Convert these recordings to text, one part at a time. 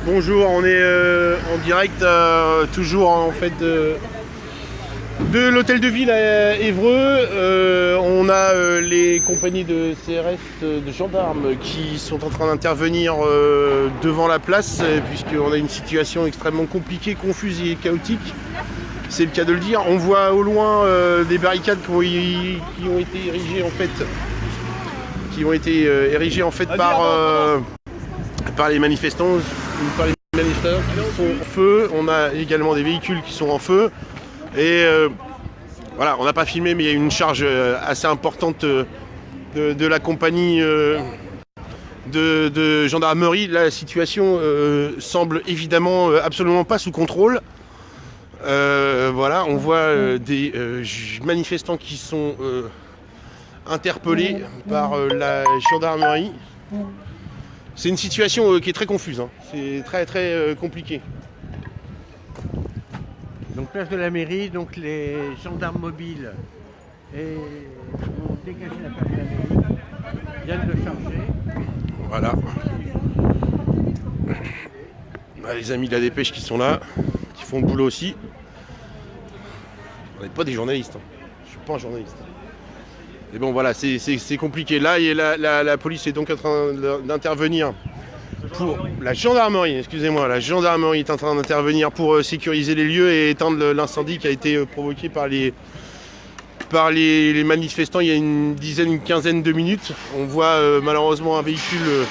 Bonjour, on est en direct toujours en fait de l'hôtel de ville à Évreux. On a les compagnies de CRS, de gendarmes qui sont en train d'intervenir devant la place puisqu'on a une situation extrêmement compliquée, confuse et chaotique. C'est le cas de le dire. On voit au loin des barricades qui ont été érigées en fait, par les manifestants qui sont en feu. On a également des véhicules qui sont en feu. Et voilà, on n'a pas filmé, mais il y a une charge assez importante de la compagnie de gendarmerie. La situation semble évidemment absolument pas sous contrôle. Voilà, on voit des manifestants qui sont interpellés par la gendarmerie. C'est une situation qui est très confuse, hein. C'est très compliqué. Donc place de la mairie, donc les gendarmes mobiles ont dégagé la place de la mairie, viennent de charger. Voilà. On a les amis de la dépêche qui sont là, qui font le boulot aussi. On n'est pas des journalistes, hein. Je suis pas un journaliste. Et bon voilà, c'est compliqué. Là, la police est donc en train d'intervenir pour la gendarmerie, excusez-moi, la gendarmerie est en train d'intervenir pour sécuriser les lieux et éteindre l'incendie qui a été provoqué par les manifestants il y a une quinzaine de minutes. On voit malheureusement un véhicule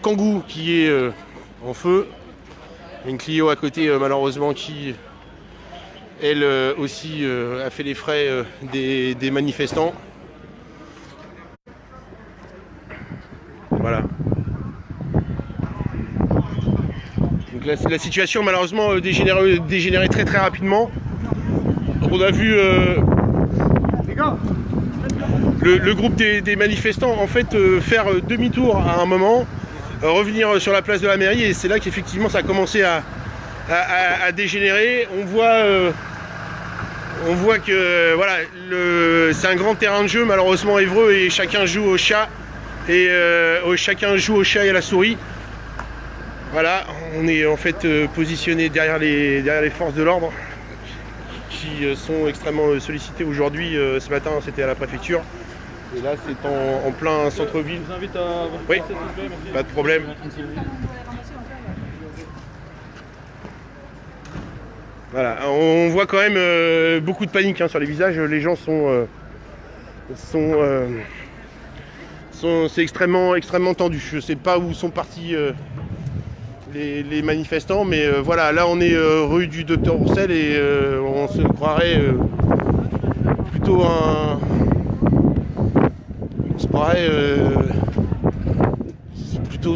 Kangoo qui est en feu. Une Clio à côté malheureusement qui elle aussi a fait les frais des manifestants. Voilà. Donc la situation malheureusement dégénéré très rapidement. On a vu le groupe des manifestants en fait faire demi-tour à un moment, revenir sur la place de la mairie, et c'est là qu'effectivement ça a commencé à dégénérer. On voit que voilà, c'est un grand terrain de jeu malheureusement Évreux, et chacun joue au chat et à la souris. Voilà, on est en fait positionné derrière les forces de l'ordre qui sont extrêmement sollicitées aujourd'hui. Ce matin c'était à la préfecture et là c'est en plein centre-ville. Je vous invite à vous placer, s'il vous plaît. Merci. Pas de problème. Voilà, on voit quand même beaucoup de panique, hein, sur les visages. Les gens c'est extrêmement tendu. Je sais pas où sont partis les manifestants, mais voilà, là on est rue du Docteur Roussel et on se croirait plutôt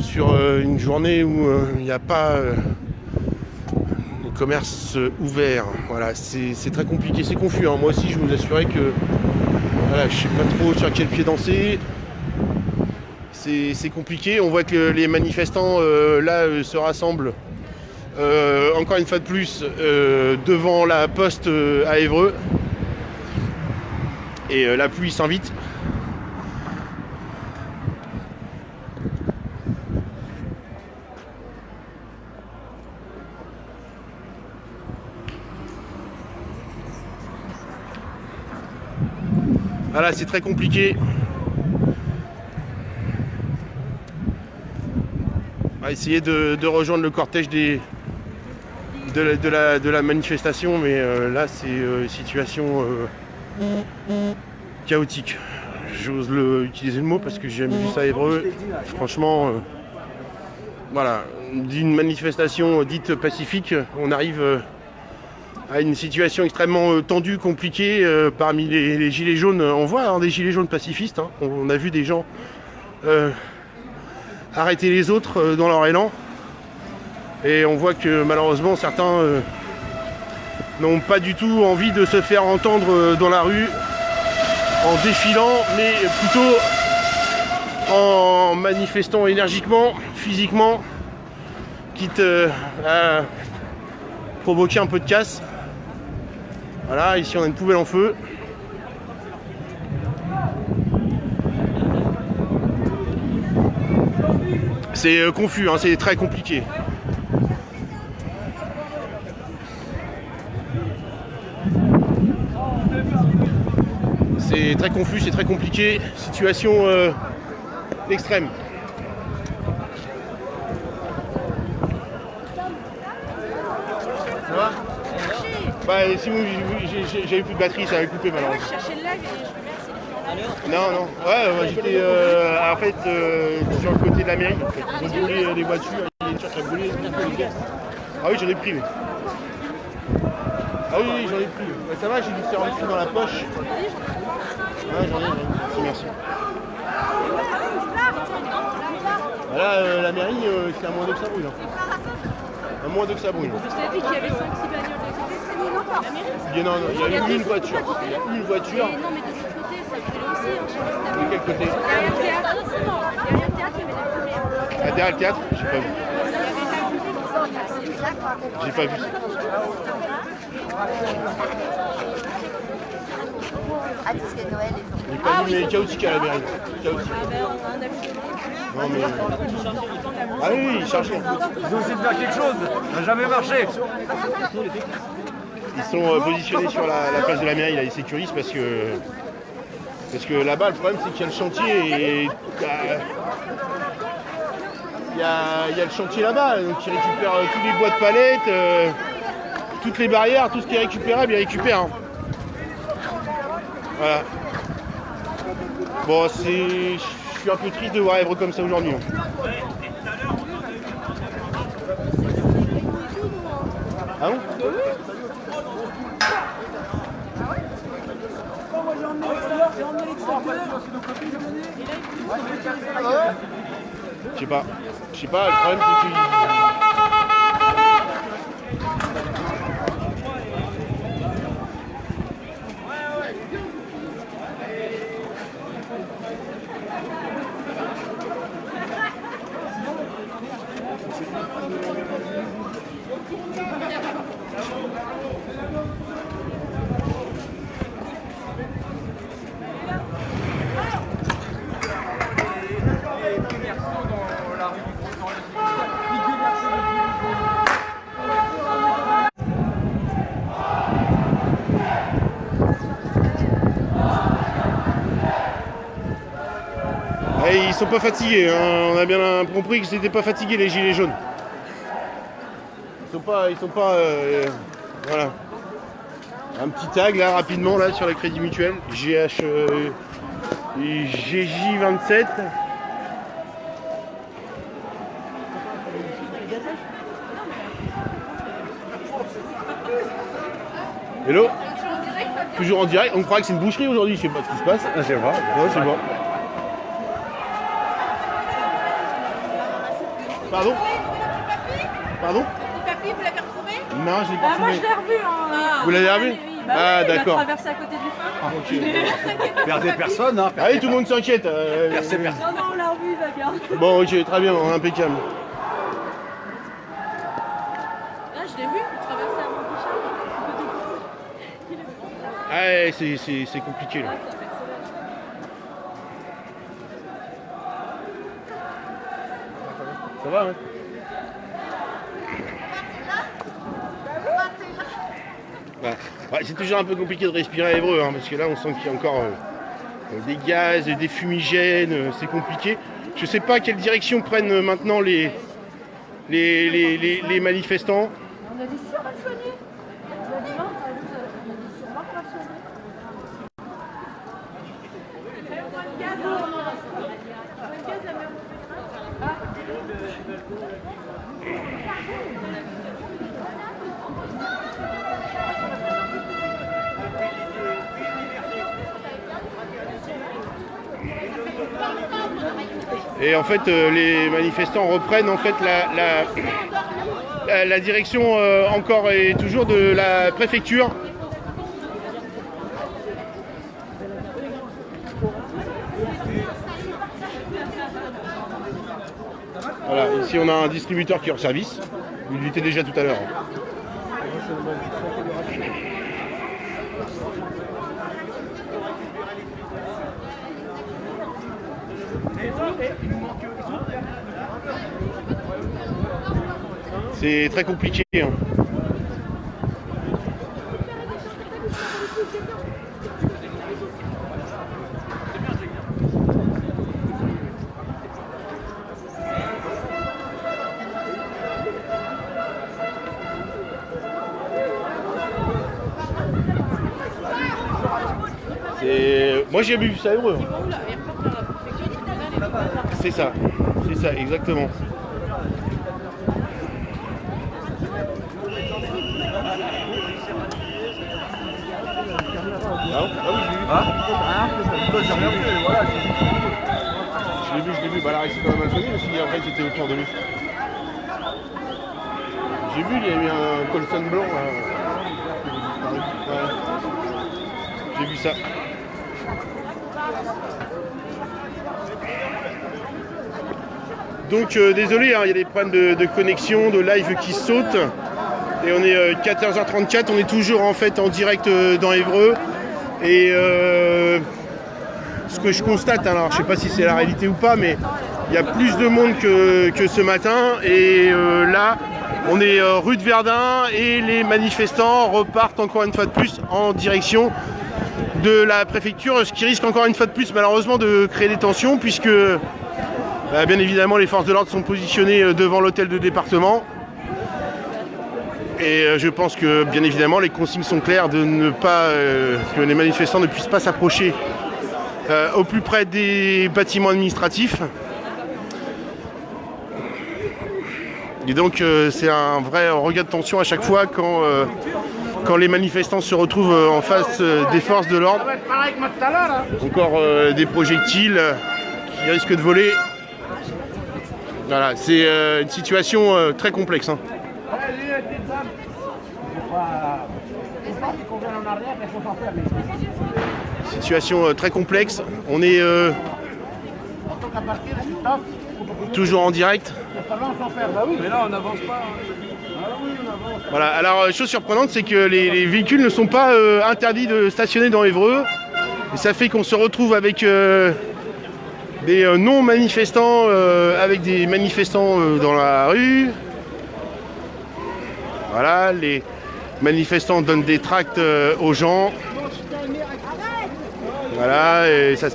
sur une journée où il n'y a pas commerce ouvert. Voilà, c'est très compliqué, c'est confus, hein. Moi aussi je vous assurais que voilà, je sais pas trop sur quel pied danser. C'est compliqué. On voit que les manifestants là se rassemblent encore une fois de plus devant la poste à Évreux, et la pluie s'invite. Voilà, c'est très compliqué. On va essayer de rejoindre le cortège de la manifestation, mais là c'est une situation chaotique. J'ose utiliser le mot parce que j'ai jamais vu ça à Évreux. Franchement, voilà, d'une manifestation dite pacifique, on arrive à une situation extrêmement tendue, compliquée. Parmi les gilets jaunes, on voit des gilets jaunes pacifistes, hein. On a vu des gens arrêter les autres dans leur élan, et on voit que malheureusement certains n'ont pas du tout envie de se faire entendre dans la rue en défilant, mais plutôt en manifestant énergiquement, physiquement, quitte à provoquer un peu de casse. Voilà, ici on a une poubelle en feu. C'est confus, hein, c'est très compliqué. C'est très confus, c'est très compliqué. Situation extrême. Ça va? Bah si j'avais plus de batterie, ça avait coupé malheureusement. Je cherchais le lag et je me dis Non, non. Ouais, moi, j'étais en fait sur le côté de la mairie. En fait. Ils ont brûlé les voitures, il y a une voiture qui a brûlé. Ah oui, j'en ai pris. Mais... Ah oui, j'en ai pris. Bah, ça va, j'ai du serre-dessus dans la poche. Ouais, j'en ai. Merci. Voilà, la mairie, c'est à moins d'eau que ça brûle. Hein. À moins d'eau que ça brûle. Je t'ai dit qu'il y avait 5-6 bagnoles. Il y a une voiture. Il y a une voiture. Non, mais de l'autre côté, ça brûlait aussi. Hein, de quel côté? Derrière le théâtre. Derrière le théâtre, il y avait la fumée. Ah, derrière le théâtre? J'ai pas vu. J'ai pas vu ça. Ah, tout ce qui est Noël et tout. J'ai pas vu, mais chaotique à la mairie. Chaotique. Ah ben, on a un accident. Non, mais... Ah oui, ils cherchaient. Ils ont essayé de faire quelque chose, ça n'a jamais marché. Ils sont positionnés sur la place de la mairie, là, ils sécurisent parce que là-bas, le problème, c'est qu'il y a le chantier et il y a le chantier là-bas, donc ils récupèrent tous les bois de palettes, toutes les barrières, tout ce qui est récupérable, ils récupèrent. Hein. Voilà. Bon, je suis un peu triste de voir Évreux comme ça aujourd'hui. Hein. Ah bon? Je sais pas, le problème c'est que... Et ils sont pas fatigués, hein. On a bien compris qu'ils n'étaient pas fatigués les gilets jaunes. Ils sont pas voilà. Un petit tag là rapidement là sur le Crédit Mutuel, GJ27. Hello. Toujours en direct, on croit que c'est une boucherie aujourd'hui, je sais pas ce qui se passe. Ah, c'est vrai. Ouais, c'est bon. Pardon? Pardon? Le papier, vous l'avez retrouvé? Non, je l'ai pas Moi, retrouvé. je l'ai revu. Hein. Vous l'avez revu? Oui, bah Ah, oui, d'accord. Il a traversé à côté du feu. Perdez personne, hein. Ah oui, tout le monde s'inquiète. Personne. Non, non, on l'a revu, il va bien. Bon, ok, très bien, impeccable. Là, je l'ai vu, il traversait avant Guichard. Ah, ouais, c'est compliqué là. Ça va, ouais. Bah, ouais, c'est toujours un peu compliqué de respirer à Évreux, hein, parce que là on sent qu'il y a encore des gaz, des fumigènes, c'est compliqué. Je sais pas quelle direction prennent maintenant les manifestants. On a des sirop à soigner. On a des sirop à soigner. Et en fait, les manifestants reprennent en fait la direction encore et toujours de la préfecture. Voilà, ici on a un distributeur qui est hors service. Il était déjà tout à l'heure. C'est très compliqué. Hein. Moi j'ai vu ça heureux. C'est ça, exactement. Je l'ai vu, bah la réussite quand même mal soigné parce qu'après il était autour de lui. J'ai vu, il y a eu un Colson blanc. Ouais. J'ai vu ça. Donc désolé, hein, il y a des problèmes de connexion, de live qui sautent. Et on est 14h34, on est toujours en fait en direct dans Évreux. Et ce que je constate, alors je sais pas si c'est la réalité ou pas, mais il y a plus de monde que ce matin. Et là, on est rue de Verdun et les manifestants repartent encore une fois de plus en direction de la préfecture, ce qui risque encore une fois de plus malheureusement de créer des tensions puisque bien évidemment les forces de l'ordre sont positionnées devant l'hôtel de département. Et je pense que bien évidemment les consignes sont claires de ne pas que les manifestants ne puissent pas s'approcher au plus près des bâtiments administratifs. Et donc c'est un vrai regain de tension à chaque fois quand les manifestants se retrouvent en face des forces de l'ordre. Encore des projectiles qui risquent de voler. Voilà, c'est une situation très complexe. Hein. Situation très complexe. On est toujours en direct. Mais là, on n'avance pas. Voilà, alors chose surprenante, c'est que les véhicules ne sont pas interdits de stationner dans Évreux. Et ça fait qu'on se retrouve avec des non-manifestants, avec des manifestants dans la rue. Voilà, les manifestants donnent des tracts aux gens. Voilà, et ça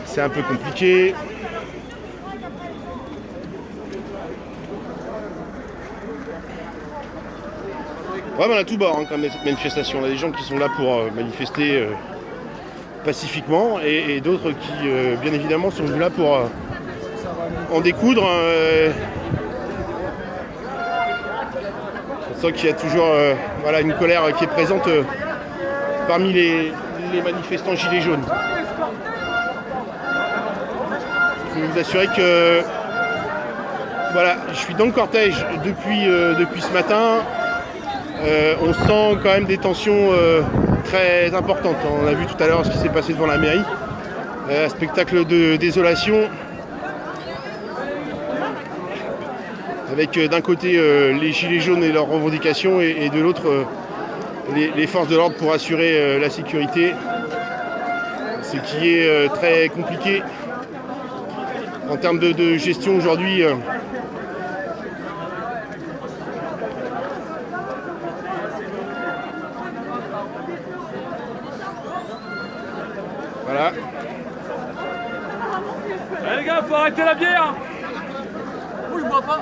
c'est un peu compliqué. Ouais, on a tout bord hein, comme manifestation. On a des gens qui sont là pour manifester pacifiquement et d'autres qui, bien évidemment, sont là pour en découdre. On sent qu'il y a toujours voilà, une colère qui est présente parmi les manifestants gilets jaunes. Je peux vous assurer que voilà, je suis dans le cortège depuis ce matin. On sent quand même des tensions très importantes. On a vu tout à l'heure ce qui s'est passé devant la mairie. Un spectacle de désolation. Avec d'un côté les gilets jaunes et leurs revendications et de l'autre les forces de l'ordre pour assurer la sécurité. Ce qui est très compliqué en termes de gestion aujourd'hui. Voilà. Allez les gars, faut arrêter la bière. Oui, je bois pas.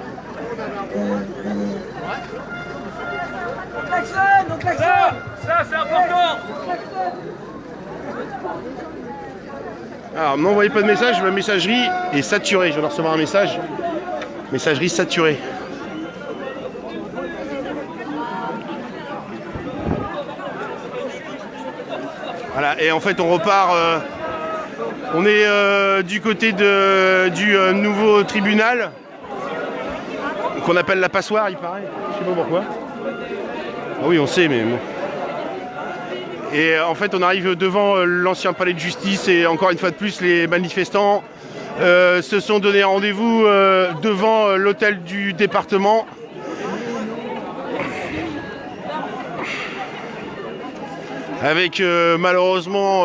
Ça c'est important. Alors, n'envoyez pas de message, ma messagerie est saturée. Je viens de recevoir un message. Messagerie saturée. Voilà, et en fait on repart, on est du côté du nouveau tribunal, qu'on appelle la passoire il paraît, je sais pas pourquoi. Ah oui on sait mais bon. Et en fait on arrive devant l'ancien palais de justice et encore une fois de plus les manifestants se sont donné rendez-vous devant l'hôtel du département. Avec malheureusement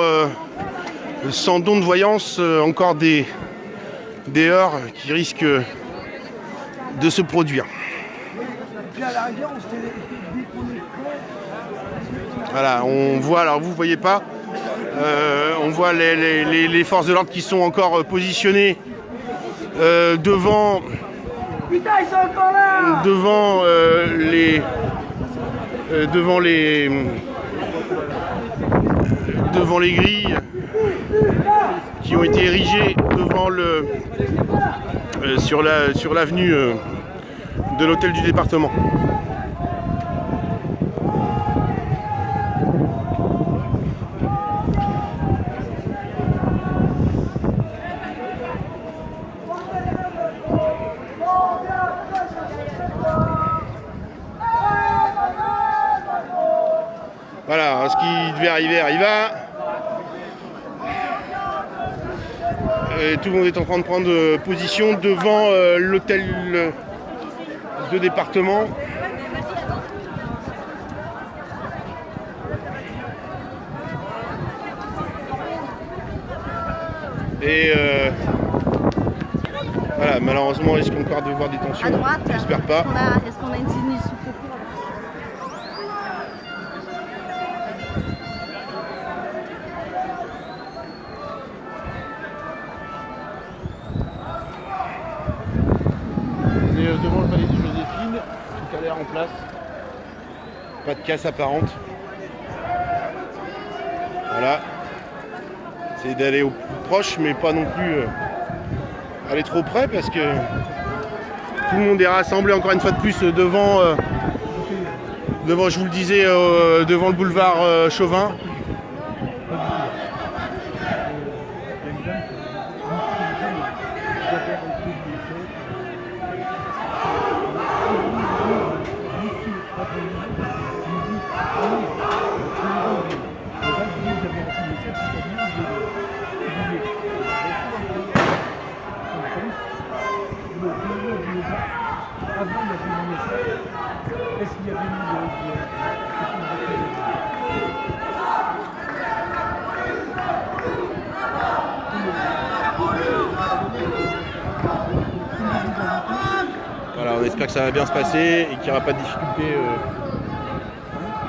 sans don de voyance encore des des heurts qui risquent de se produire. Voilà, on voit, alors vous voyez pas, on voit les forces de l'ordre qui sont encore positionnées devant les grilles qui ont été érigées devant sur l'avenue de l'hôtel du département. Voilà, ce qui devait arriver arriva. Et tout le monde est en train de prendre position devant l'hôtel de département. Et voilà, malheureusement, est-ce qu'on va encore devoir des tensions? À droite, j'espère pas. Est-ce qu'on a une sinus sous propos? On est devant le palais de Joséphine, tout a l'air en place. Pas de casse apparente. Voilà. C'est d'aller au plus proche, mais pas non plus aller trop près parce que tout le monde est rassemblé encore une fois de plus devant, je vous le disais, devant le boulevard Chauvin. Voilà, on espère que ça va bien se passer et qu'il n'y aura pas de difficulté.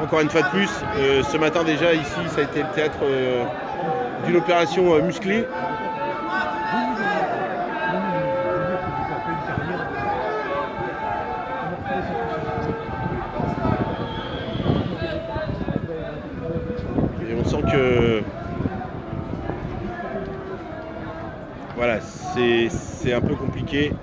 Encore une fois de plus, ce matin déjà ici, ça a été le théâtre d'une opération musclée. Et on sent que voilà, c'est un peu compliqué.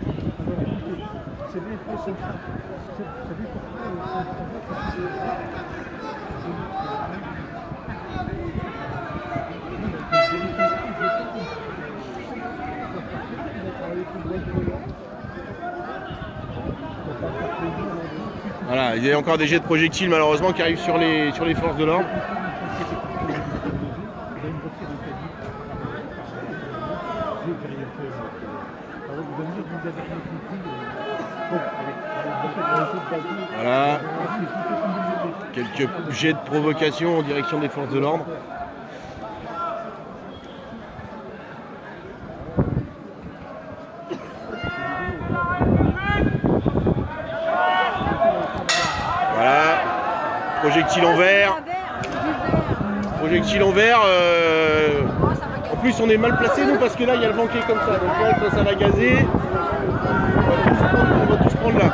Voilà, il y a encore des jets de projectiles malheureusement qui arrivent sur les forces de l'ordre. Voilà, quelques jets de provocation en direction des forces de l'ordre. Voilà, projectile en verre. Projectile en verre. En plus, on est mal placé nous parce que là, il y a le banquet comme ça. Donc là, ça va gazer. On va tous prendre là.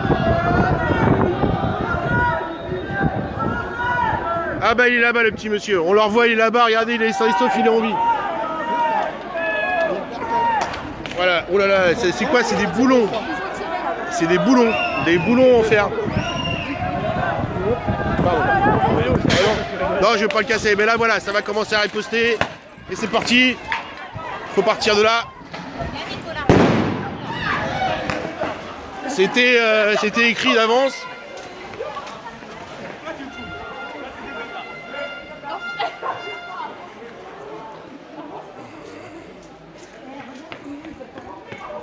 Ah bah il est là-bas le petit monsieur. On le revoit, il est là-bas. Regardez, il est sauf, il est en vie. Voilà. Oh là là, c'est quoi? C'est des boulons. C'est des boulons. Des boulons en fer. Pardon. Non, je vais pas le casser. Mais là, voilà, ça va commencer à riposter. Et c'est parti. Faut partir de là. C'était écrit d'avance.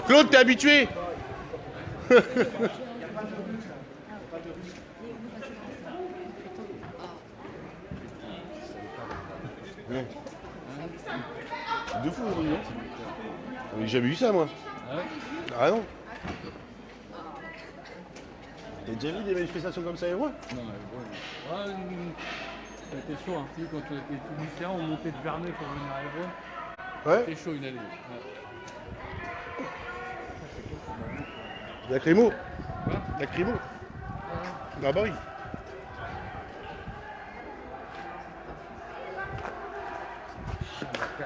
Claude, t'es habitué? De fou aujourd'hui, hein. J'ai jamais vu ça moi. Ah ouais. Ah non. T'as déjà vu des manifestations comme ça et moi? Non, mais ouais. C'était chaud, hein. Tu sais, quand on était tout lycéens, on montait de Verneuil pour venir à Évreux. Ouais. C'était chaud une année. Ouais. Lacrymo. Quoi? Lacrymo. Ah bah oui.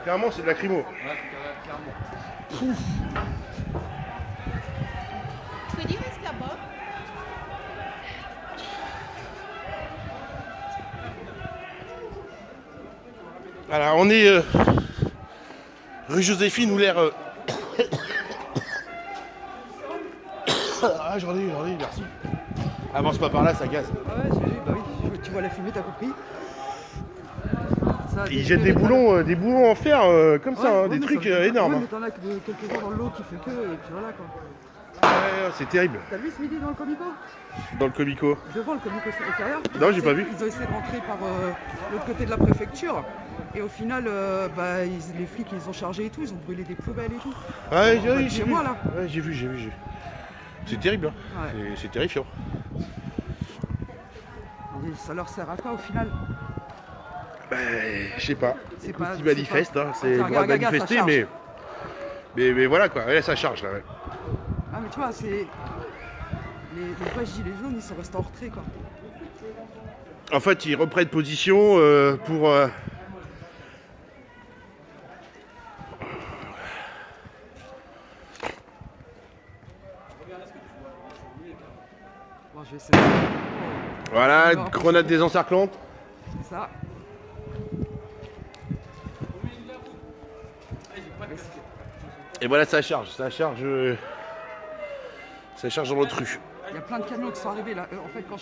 Clairement c'est de lacrymo. Ouais, clairement. Freddy reste là-bas. Alors on est rue Joséphine où l'air ah j'en ai, merci. Avance pas par là, ça gaz. Ah ouais, j'ai vu, bah oui, tu vois la fumée, t'as compris. Ça, Ils jettent des boulons en fer comme ça, hein, des trucs énormes. Ouais, Hein. mais t'en as que quelques-uns dans l'eau qui fait que, et puis voilà quoi. Ouais, c'est terrible. T'as vu ce midi dans le Comico? Dans le comico. Devant le Comico extérieur. Non, j'ai pas vu. Ils ont essayé de rentrer par l'autre côté de la préfecture. Et au final, les flics ils ont chargé et tout, ils ont brûlé des poubelles et tout. Ouais, Bah, j'ai chez vu. moi, là. Ouais, j'ai vu. C'est terrible, hein. Ouais. C'est terrifiant. Et ça leur sert à quoi au final? Bah, je sais pas. C'est Écoute, pas- ils c'est manifestent, pas- hein, c'est le Enfin, droit de gaga, ça manifester, charge. mais voilà quoi, ouais, ça charge là. Ouais. Ah mais tu vois, c'est... Les vrais gilets jaunes, ils sont restés en retrait quoi. En fait, ils reprennent position pour. Bon, je vais essayer. Voilà, Non. grenade désencerclante. C'est ça. Et voilà, ça charge dans l'autre rue. Il y a plein de camions qui sont arrivés là. En fait, quand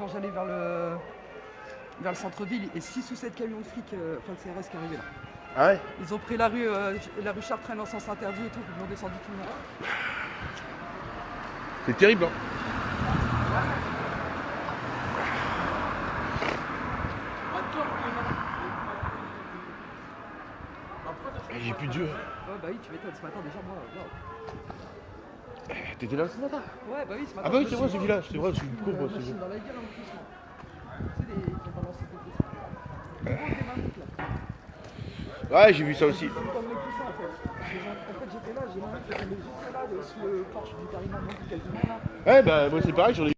j'allais vers le centre-ville, et 6 ou 7 camions de flics, enfin le CRS qui arrivaient là. Ah ouais. Ils ont pris la rue Chartraine en sens interdit et tout, ils ont descendu tout le monde. C'est terrible, hein. J'ai plus de Dieu. Ouais, bah oui, tu m'étonnes, ce matin déjà, moi. T'étais là ce matin? Ouais, bah oui, ce matin. Ah bah oui, je c'est me vrai, suis- ce village, c'est vrai, je suis Une pauvre. machine dans la gueule en plus. Tu sais, ils ont balancé des petits. Des mammouths, là. Ouais, j'ai vu ça aussi. Comme le poussin en fait. En fait, j'étais là, j'ai l'impression que j'étais là, sous le porche du Caribou, quasiment là. Ouais, bah moi c'est pareil, j'en ai